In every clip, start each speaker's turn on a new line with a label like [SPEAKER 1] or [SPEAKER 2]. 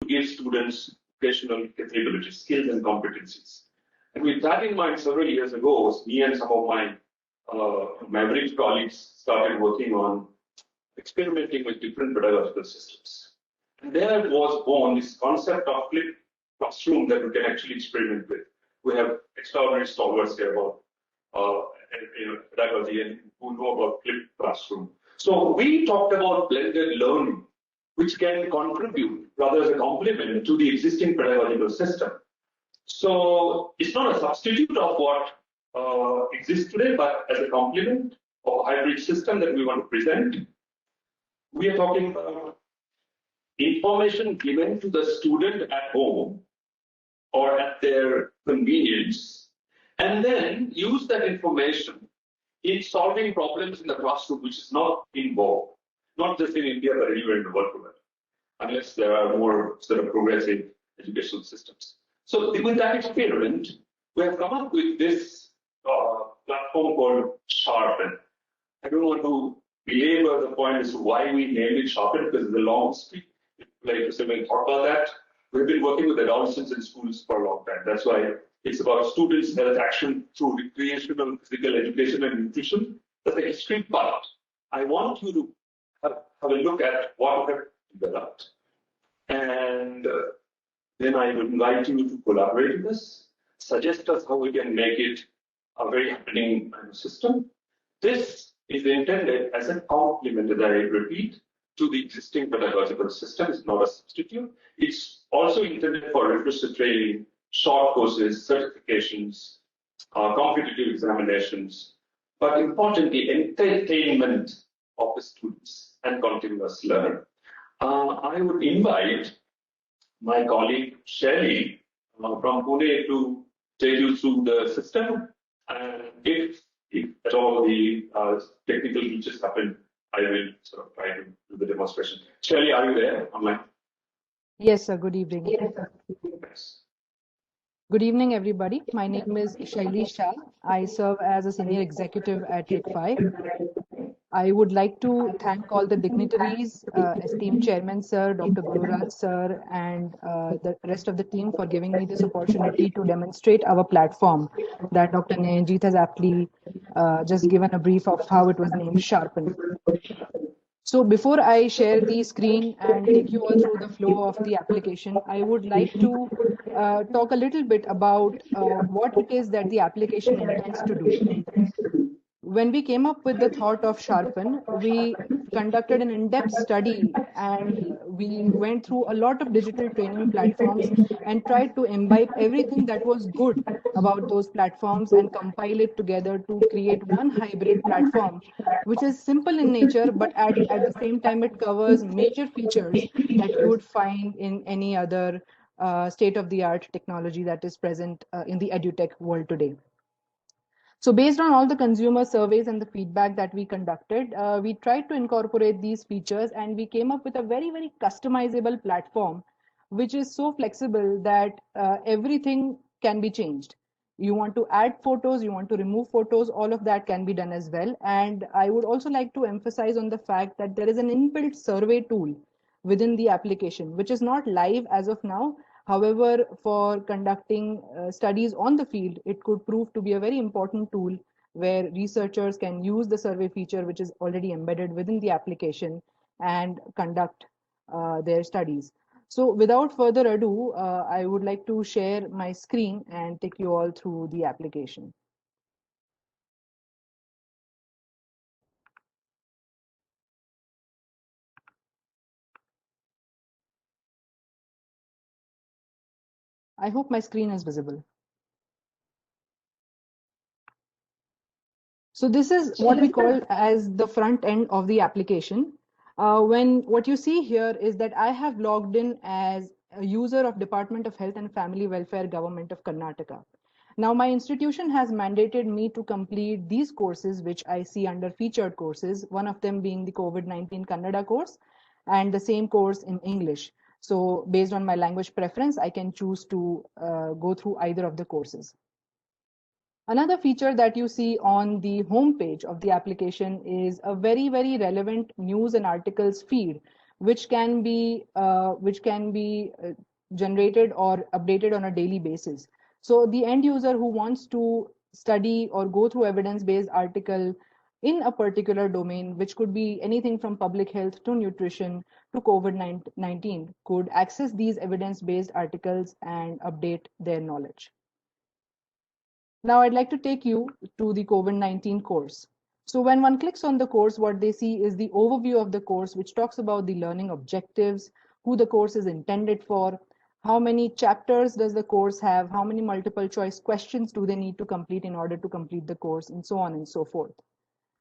[SPEAKER 1] give students educational capabilities, skills, and competencies. And with that in mind, several years ago, me and some of my maverick colleagues started working on experimenting with different pedagogical systems. And there was born this concept of flipped classroom that we can actually experiment with. We have extraordinary stalwarts here about pedagogy and who know about flipped classroom. So we talked about blended learning, which can contribute rather as a complement to the existing pedagogical system. So it's not a substitute of what exists today, but as a complement of a hybrid system that we want to present. We are talking about information given to the student at home or at their convenience, and then use that information in solving problems in the classroom, which is not involved, not just in India, but anywhere in the world, unless there are more sort of progressive educational systems. So with that experiment, we have come up with this platform called SHARPEN. I don't want to belabor the point as to why we named it SHARPEN, because it's a long history. Like you said, when we thought about that, we've been working with adolescents in schools for a long time. That's why it's about students' health action through recreational physical education and nutrition. That's the history part. I want you to have a look at what we have developed. And then I would invite you to collaborate with us, suggest us how we can make it a very happening system. This is intended as a complement, as I repeat, to the existing pedagogical system. It's not a substitute. It's also intended for refresher training, short courses, certifications, competitive examinations, but importantly, entertainment of the students and continuous learning. I would invite my colleague Shelly from Pune to take you through the system, and if at all the technical glitches happen, I will sort of try to do the demonstration. Shelly, are you there online?
[SPEAKER 2] Yes, sir. Good evening.
[SPEAKER 1] Yes.
[SPEAKER 2] Good evening, everybody. My name is S.H.A.R.P.E.N. I serve as a senior executive at S.H.A.R.P.E.N. I would like to thank all the dignitaries, esteemed Chairman Sir, Dr. Gururaj Sir, and the rest of the team for giving me this opportunity to demonstrate our platform that Dr. Nayanjit has aptly just given a brief of how it was named SHARPEN. So before I share the screen and take you all through the flow of the application, I would like to talk a little bit about what it is that the application intends to do. When we came up with the thought of SHARPEN, we conducted an in-depth study and we went through a lot of digital training platforms and tried to imbibe everything that was good about those platforms and compile it together to create one hybrid platform, which is simple in nature, but at the same time, it covers major features that you would find in any other state-of-the-art technology that is present in the edutech world today. So based on all the consumer surveys and the feedback that we conducted, we tried to incorporate these features and we came up with a very, very customizable platform, which is so flexible that everything can be changed. You want to add photos, you want to remove photos, all of that can be done as well. And I would also like to emphasize on the fact that there is an inbuilt survey tool within the application, which is not live as of now. However, for conducting studies on the field, it could prove to be a very important tool where researchers can use the survey feature, which is already embedded within the application, and conduct their studies. So without further ado, I would like to share my screen and take you all through the application. I hope my screen is visible. So this is what we call as the front end of the application. What you see here is that I have logged in as a user of Department of Health and Family Welfare, Government of Karnataka. Now my institution has mandated me to complete these courses, which I see under featured courses, one of them being the COVID-19 Kannada course and the same course in English. So based on my language preference, I can choose to go through either of the courses. Another feature that you see on the home page of the application is a very, very relevant news and articles feed, which can be generated or updated on a daily basis. So the end user who wants to study or go through evidence-based article in a particular domain, which could be anything from public health to nutrition to COVID-19, could access these evidence-based articles and update their knowledge. Now I'd like to take you to the COVID-19 course. So when one clicks on the course, what they see is the overview of the course, which talks about the learning objectives, who the course is intended for, how many chapters does the course have, how many multiple choice questions do they need to complete in order to complete the course, and so on and so forth.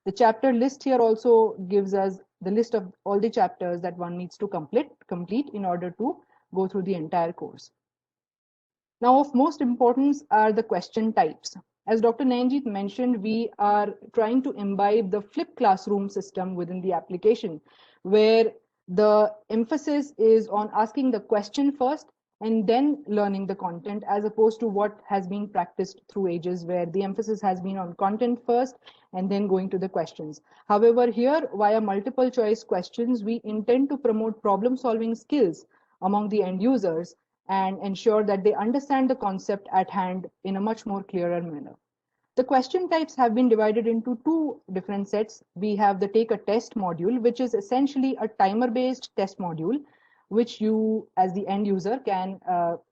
[SPEAKER 2] The chapter list here also gives us the list of all the chapters that one needs to complete in order to go through the entire course. Now, of most importance are the question types. As Dr. Nainjeet mentioned, we are trying to imbibe the flipped classroom system within the application, where the emphasis is on asking the question first and then learning the content, as opposed to what has been practiced through ages, where the emphasis has been on content first and then going to the questions. However, here, via multiple choice questions, we intend to promote problem solving skills among the end users and ensure that they understand the concept at hand in a much more clearer manner. The question types have been divided into two different sets. We have the take a test module, which is essentially a timer-based test module, which you as the end user can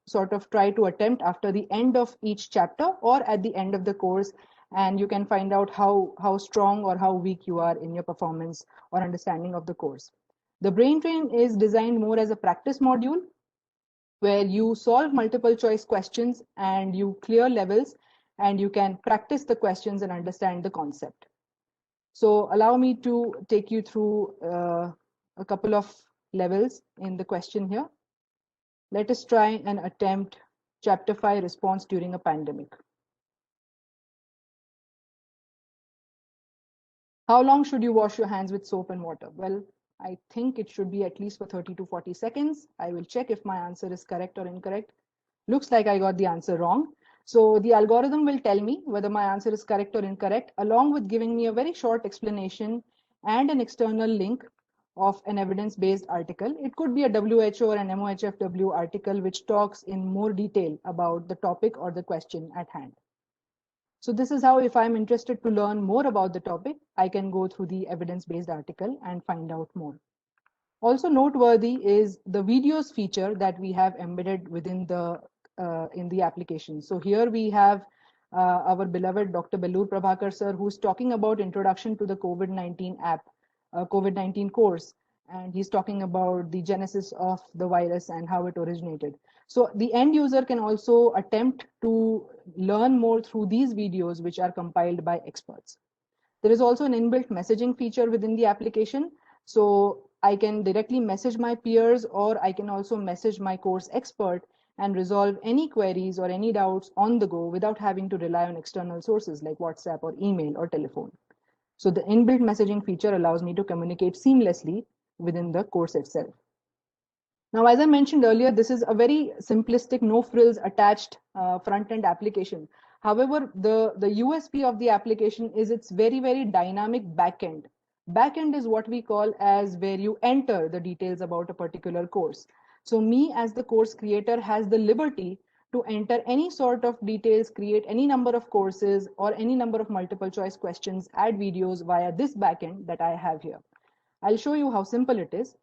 [SPEAKER 2] sort of try to attempt after the end of each chapter or at the end of the course, and you can find out how strong or how weak you are in your performance or understanding of the course. The brain drain is designed more as a practice module, where you solve multiple choice questions and you clear levels and you can practice the questions and understand the concept. So allow me to take you through a couple of levels in the question here. Let us try and attempt Chapter 5 response during a pandemic. How long should you wash your hands with soap and water? Well, I think it should be at least for 30 to 40 seconds. I will check if my answer is correct or incorrect. Looks like I got the answer wrong. So the algorithm will tell me whether my answer is correct or incorrect, along with giving me a very short explanation and an external link of an evidence-based article. It could be a WHO or an MOHFW article which talks in more detail about the topic or the question at hand. So this is how, if I'm interested to learn more about the topic, I can go through the evidence-based article and find out more. Also noteworthy is the videos feature that we have embedded within the in the application. So here we have our beloved Dr. Bellur Prabhakar sir, who's talking about introduction to the COVID-19 app, COVID-19 course, and he's talking about the genesis of the virus and how it originated. So the end user can also attempt to learn more through these videos, which are compiled by experts. There is also an inbuilt messaging feature within the application. So I can directly message my peers, or I can also message my course expert and resolve any queries or any doubts on the go without having to rely on external sources like WhatsApp or email or telephone. So the inbuilt messaging feature allows me to communicate seamlessly within the course itself. Now, as I mentioned earlier, this is a very simplistic, no frills attached front-end application. However, the USP of the application is its very, very dynamic backend. Backend is what we call as where you enter the details about a particular course. So me as the course creator has the liberty to enter any sort of details, create any number of courses or any number of multiple choice questions, add videos via this backend that I have here. I'll show you how simple it is.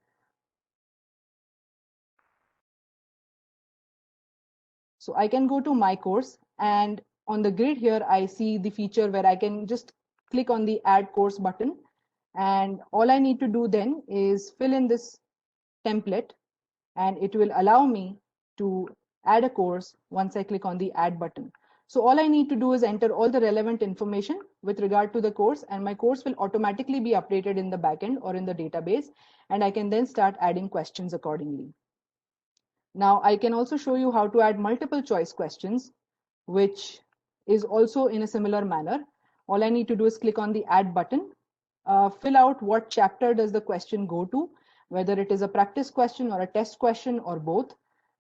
[SPEAKER 2] So I can go to my course, and on the grid here, I see the feature where I can just click on the add course button. And all I need to do then is fill in this template, and it will allow me to add a course once I click on the add button. So all I need to do is enter all the relevant information with regard to the course, and my course will automatically be updated in the backend or in the database, and I can then start adding questions accordingly. Now I can also show you how to add multiple choice questions, which is also in a similar manner. All I need to do is click on the add button, fill out what chapter does the question go to, whether it is a practice question or a test question or both.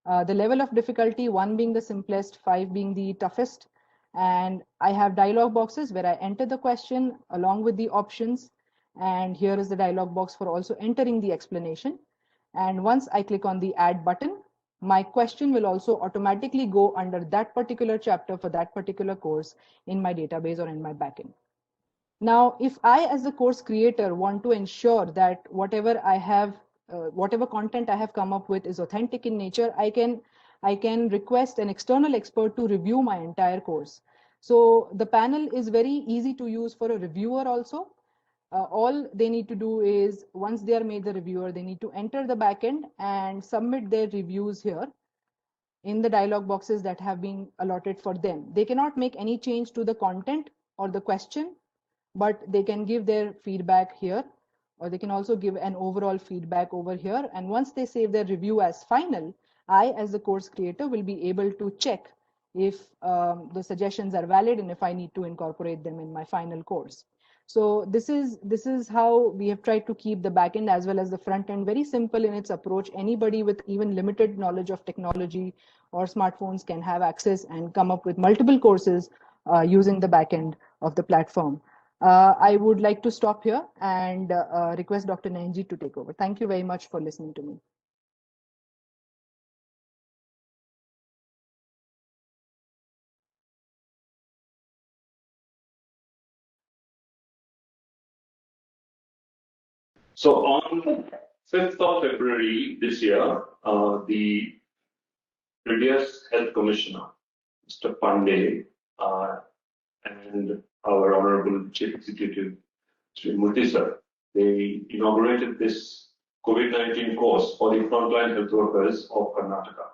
[SPEAKER 2] The level of difficulty, 1 being the simplest, 5 being the toughest. And I have dialog boxes where I enter the question along with the options. And here is the dialog box for also entering the explanation. And once I click on the add button, my question will also automatically go under that particular chapter for that particular course in my database or in my backend. Now, if I, as the course creator, want to ensure that whatever I have, whatever content I have come up with is authentic in nature, I can request an external expert to review my entire course. So the panel is very easy to use for a reviewer also. All they need to do is, once they are made the reviewer, they need to enter the backend and submit their reviews here in the dialog boxes that have been allotted for them. They cannot make any change to the content or the question, but they can give their feedback here, or they can also give an overall feedback over here. And once they save their review as final, I, as the course creator, will be able to check if the suggestions are valid and if I need to incorporate them in my final course. So this is how we have tried to keep the backend as well as the front end very simple in its approach. Anybody with even limited knowledge of technology or smartphones can have access and come up with multiple courses using the backend of the platform. I would like to stop here and request Dr. Nainji to take over. Thank you very much for listening to me.
[SPEAKER 1] So on 5th of February this year, the previous Health Commissioner, Mr. Pandey, and our Honorable Chief Executive, Sri Murthy sir, they inaugurated this COVID-19 course for the frontline health workers of Karnataka.